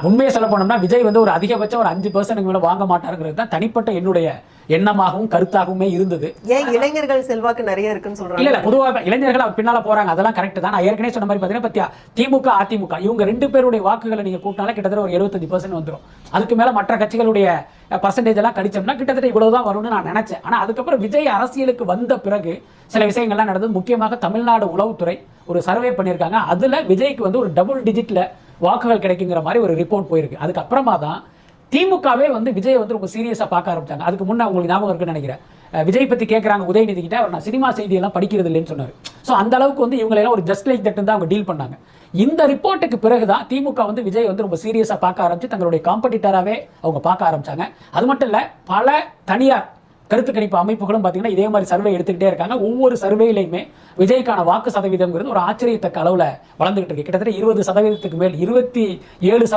உண்மையை சொல்ல போனோம்னா விஜய் வந்து ஒரு அதிகபட்சம் ஒரு 5% மேல வாங்க மாட்டாருங்கிறது தான் தனிப்பட்ட என்னுடைய எண்ணமாகவும் கருத்தாகவுமே இருந்தது. ஏன் இளைஞர்கள் செல்வாக்கு நிறைய இருக்குன்னு சொல்றாங்க? இல்ல பொதுவாக இளைஞர்கள் பின்னால போறாங்க, அதெல்லாம் கரெக்ட் தான். நான் ஏற்கனவே சொன்ன மாதிரி பாத்தீங்கன்னா பத்தியா திமுக அதிமுக இவங்க 2 பேருடைய வாக்குகளை நீங்க கூட்டினாலே கிட்டத்தட்ட ஒரு 75% வந்துடும். அதுக்கு மேல மற்ற கட்சிகளுடைய பர்சன்டேஜ் எல்லாம் கடிச்சோம்னா கிட்டத்தட்ட இவ்வளவுதான் வரும்னு நான் நினைச்சேன். ஆனா அதுக்கப்புறம் விஜய் அரசியலுக்கு வந்த பிறகு சில விஷயங்கள்லாம் நடந்தது. முக்கியமாக தமிழ்நாடு உளவுத்துறை ஒரு சர்வே பண்ணியிருக்காங்க. அதுல விஜய்க்கு வந்து ஒரு டபுள் டிஜிட்ல வாக்குகள் கிடைக்குங்கிற மாதிரி ஒரு ரிப்போர்ட் போயிருக்கு. அதுக்கப்புறமா தான் திமுகவே வந்து விஜய் வந்து ரொம்ப சீரியஸா பார்க்க ஆரம்பிச்சாங்க. அதுக்கு முன்னே உங்களுக்கு ஞாபகம் இருக்குன்னு நினைக்கிறேன், விஜய் பத்தி கேட்கறாங்க உதயநிதி கிட்ட, அவர் நான் சினிமா செய்தியெல்லாம் படிக்கிறது இல்லைன்னு சொன்னார். ஸோ அந்த அளவுக்கு வந்து இவங்களெல்லாம் ஒரு ஜஸ்ட் லைக் தட் தான் அவங்க டீல் பண்ணாங்க. இந்த ரிப்போர்ட்டுக்கு பிறகுதான் திமுக வந்து விஜய் வந்து ரொம்ப சீரியஸா பார்க்க ஆரம்பிச்சு தங்களுடைய காம்படிட்டராகவே அவங்க பார்க்க ஆரம்பிச்சாங்க. அது மட்டும் இல்ல, பல தனியார் கருத்து கணிப்பு அமைப்புகளும் பார்த்தீங்கன்னா இதே மாதிரி சர்வே எடுத்துக்கிட்டே இருக்காங்க. ஒவ்வொரு சர்வேலையுமே விஜய்க்கான வாக்கு சதவீதம்ங்கிறது ஒரு ஆச்சரியத்தக்க அளவில் வளர்ந்துகிட்டு இருக்கு. கிட்டத்தட்ட 20% மேல் 27%